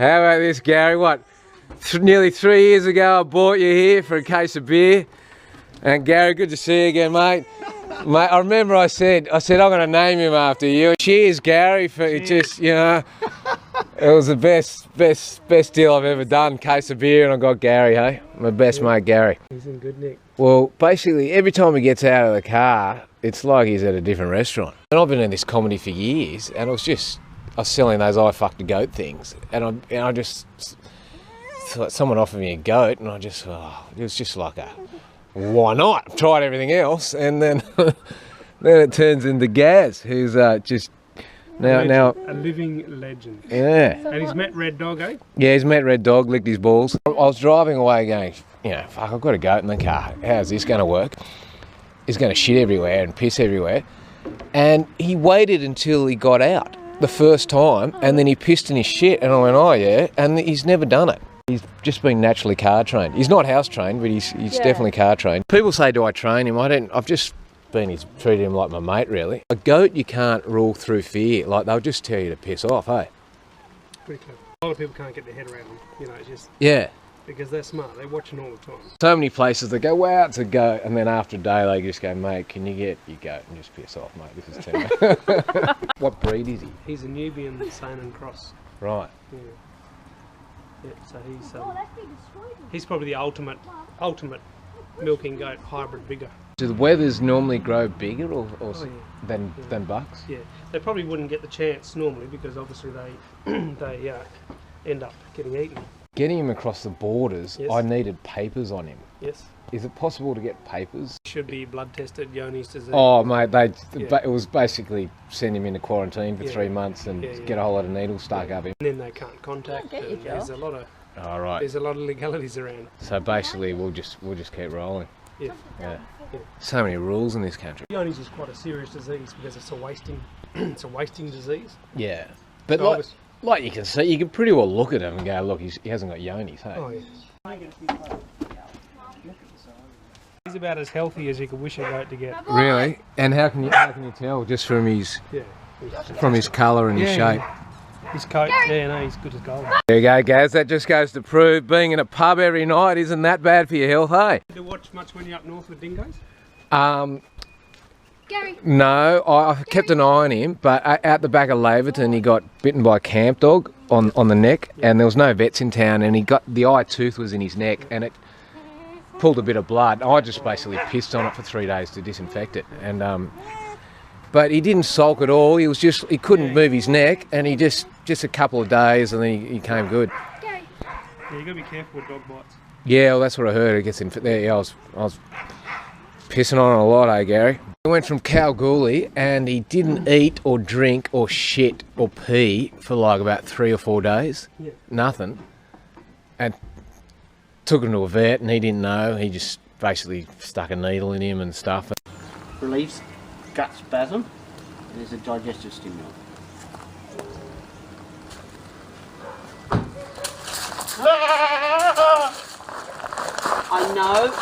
How about this, Gary? What? Nearly 3 years ago, I brought you here for a case of beer. And Gary, good to see you again, mate. Mate, I remember I said I'm going to name him after you. Cheers, Gary, for it. Just, you know, it was the best deal I've ever done. Case of beer, and I got Gary, hey? My best mate, Gary. He's in good nick. Well, basically, every time he gets out of the car, it's like he's at a different restaurant. And I've been in this comedy for years, and I was selling those I fucked a goat things, and I just thought someone offered me a goat, and it was just like a, why not? I've tried everything else, and then then it turns into Gaz, who's just now a living legend. Yeah. And he's met Red Dog, eh? Yeah, he's met Red Dog, licked his balls. I was driving away going, you know, fuck, I've got a goat in the car. How's this going to work? He's going to shit everywhere and piss everywhere. And he waited until he got out the first time, and then he pissed in his shit, and I went, oh yeah, and he's never done it. He's just been naturally car trained. He's not house trained, but he's definitely car trained. People say, do I train him? I don't. I've just treated him like my mate, really. A goat you can't rule through fear. Like, they'll just tell you to piss off, hey? Pretty clever. A lot of people can't get their head around them, you know, just... Yeah. Because they're smart, they're watching all the time. So many places they go, wow, it's a goat, and then after a day they just go, mate, can you get your goat and just piss off, mate, this is too much. What breed is he? He's a Nubian Saanen cross. Right. Yeah. Yeah, so he's probably the ultimate milking goat hybrid bigger. Do the wethers normally grow bigger than bucks? Yeah, they probably wouldn't get the chance normally because obviously they end up getting eaten. Getting him across the borders, yes. I needed papers on him. Yes. Is it possible to get papers? Should be blood tested, Johne's disease. Oh mate, it was basically send him into quarantine for 3 months and get a whole lot of needles stuck up him. And then they can't contact. And there's a lot of there's a lot of legalities around. So basically, we'll just keep rolling. Yeah. Yeah. So many rules in this country. Johne's is quite a serious disease because it's a wasting, disease. Yeah, but so like you can see, you can pretty well look at him and go, look, he hasn't got Johne's, hey? Oh yeah. He's about as healthy as you could wish a goat to get. Really? And how can you tell just from his colour and his shape? Yeah. His coat, he's good as gold. There you go, Gaz. That just goes to prove being in a pub every night isn't that bad for your health, hey? Did you watch much when you're up north with dingoes? Gary. No, I kept an eye on him, but out the back of Laverton, he got bitten by a camp dog on the neck, and there was no vets in town, and the eye tooth was in his neck, and it pulled a bit of blood. I just basically pissed on it for 3 days to disinfect it, and but he didn't sulk at all. He couldn't move his neck, and he just a couple of days, and then he came good. Gary. Yeah, you got to be careful with dog bites. Yeah, well, that's what I heard. It gets infected. Yeah, I was pissing on it a lot, eh, Gary? He went from Kalgoorlie, and he didn't eat or drink or shit or pee for like about 3 or 4 days. Yeah. Nothing. And took him to a vet, and he didn't know. He just basically stuck a needle in him and stuff. Relieves gut spasm. It is a digestive stimulant. I know it's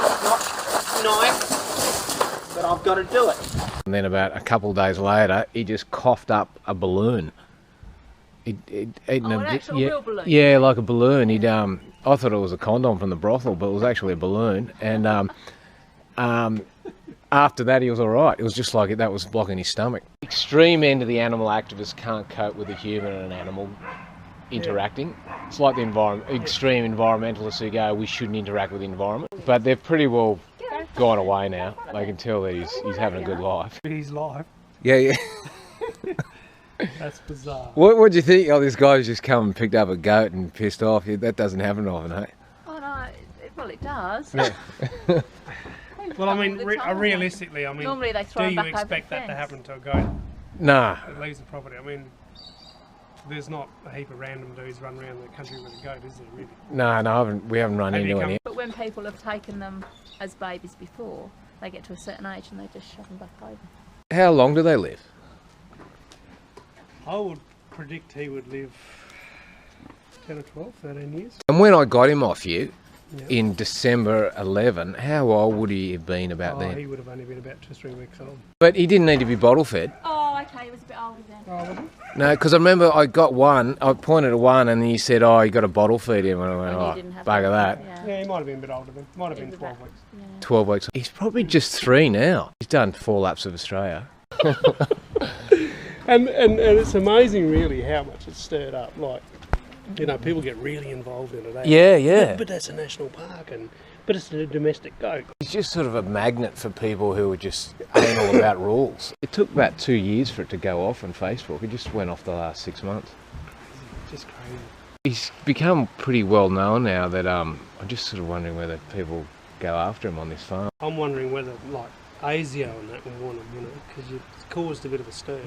not nice, but I've got to do it. And then about a couple of days later, he just coughed up a balloon. He'd eaten an actual real balloon? Yeah, like a balloon. I thought it was a condom from the brothel, but it was actually a balloon. And after that, he was all right. It was just like that was blocking his stomach. Extreme end of the animal activists can't cope with a human and an animal interacting. It's like the extreme environmentalists who go, we shouldn't interact with the environment. But they've pretty well gone away now. They can tell that he's having a good life. His life. Yeah. That's bizarre. What do you think? Oh, this guy's just come and picked up a goat and pissed off. That doesn't happen often, hey? Oh no, well it does. Yeah. Well, I mean, realistically, I mean, normally they throw do them you back over expect the that to fence. happen to a goat? Nah. It leaves the property. I mean, there's not a heap of random dudes run around the country with a goat, is there, really? No, we haven't run into any. But when people have taken them as babies before, they get to a certain age and they just shove them back over. How long do they live? I would predict he would live 10 or 12, 13 years. And when I got him off you in December 11, how old would he have been about then? He would have only been about 2 or 3 weeks old. But he didn't need to be bottle fed. Oh, okay, he was a bit older then. Oh, was he? No, because I remember I got one. I pointed at one, and then you said, "Oh, you got a bottle feed him," and I went, And you "Oh, didn't have bugger that." Yeah. Yeah, he might have been a bit older then. Might have been It was 12 about- weeks. yeah. 12 weeks. He's probably just 3 now. He's done 4 laps of Australia. And it's amazing really how much it's stirred up. Like, you know, people get really involved in it. Eh? Yeah, yeah. But that's a national park, but it's a domestic goat. He's just sort of a magnet for people who are just anal about rules. It took about 2 years for it to go off on Facebook. It just went off the last 6 months. Just crazy. He's become pretty well known now that I'm just sort of wondering whether people go after him on this farm. I'm wondering whether, like, ASIO and that would want him, you know, because you caused a bit of a stir.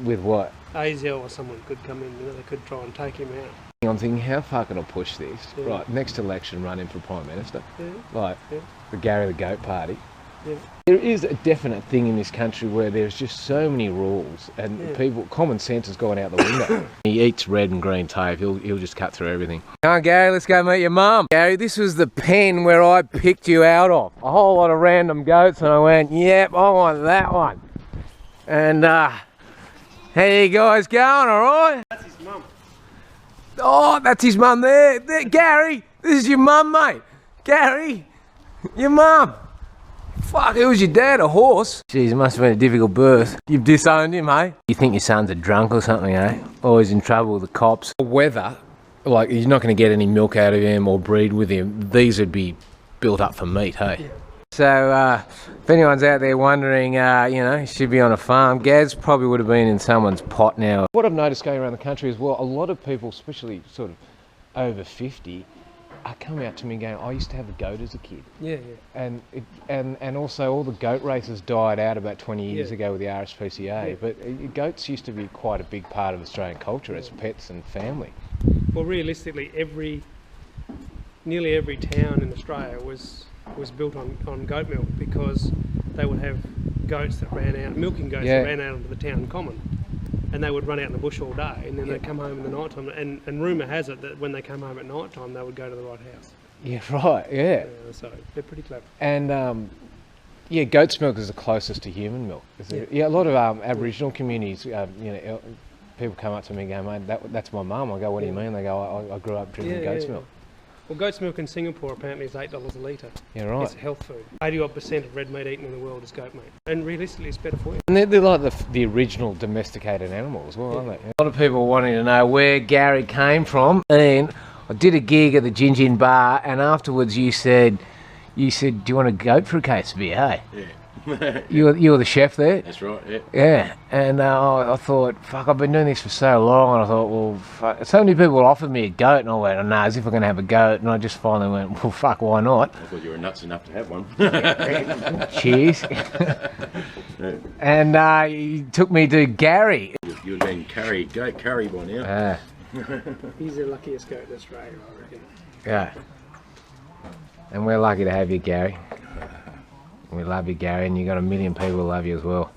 With what? ASIO or someone could come in, you know, they could try and take him out. I'm thinking, how far can I push this? Yeah. Right, next election, run in for Prime Minister. Yeah, Like Yeah. the Gary the Goat Party. yeah. There is a definite thing in this country where there's just so many rules and Yeah. people, common sense has gone out the window. He eats red and green tape, he'll just cut through everything. Come on Gary, let's go meet your mum. Gary, this was the pen where I picked you out of. A whole lot of random goats and I went, yep, I want that one. And how you guys going, alright? That's his mum. Oh, that's his mum there. Gary, this is your mum, mate. Gary, your mum. Fuck, it was your dad, a horse? Jeez, it must have been a difficult birth. You've disowned him, eh? You think your son's a drunk or something, eh? Always in trouble with the cops. Whether, like, you're not going to get any milk out of him or breed with him, these would be built up for meat, hey? Yeah. So, if anyone's out there wondering, you know, he should be on a farm, Gaz probably would have been in someone's pot now. What I've noticed going around the country as well, a lot of people, especially sort of over 50, are coming out to me going, I used to have a goat as a kid. Yeah, yeah. And also all the goat races died out about 20 years Yeah. ago with the RSPCA, Yeah. but goats used to be quite a big part of Australian culture as pets and family. Well, realistically, nearly every town in Australia was built on goat milk because they would have goats that ran out, milking goats Yeah. that ran out into the town common. And they would run out in the bush all day and then they'd come home in the night time. And rumour has it that when they come home at night time, they would go to the right house. Yeah, right, yeah. So they're pretty clever. And yeah, goat's milk is the closest to human milk. Yeah, a lot of Aboriginal communities, you know, people come up to me and go, mate, that's my mum. I go, what do you mean? They go, I grew up drinking goat's milk. Well, goat's milk in Singapore apparently is $8 a litre. Yeah, right. It's a health food. 80% of red meat eaten in the world is goat meat. And realistically, it's better for you. And they're like the original domesticated animal as well, aren't they? A lot of people wanting to know where Gary came from. And I did a gig at the Gin Gin Bar, and afterwards you said, do you want a goat for a case of beer, hey? Yeah. You were the chef there? That's right, yeah. Yeah, and I thought, fuck, I've been doing this for so long, and I thought, well, fuck. So many people offered me a goat, and I went, oh, no, as if I'm going to have a goat, and I just finally went, well, fuck, why not? I thought you were nuts enough to have one. Cheers. And he took me to Gary. You've been goat curry by now. He's the luckiest goat in Australia, I reckon. Yeah. And we're lucky to have you, Gary. We love you, Gary, and you got a million people who love you as well.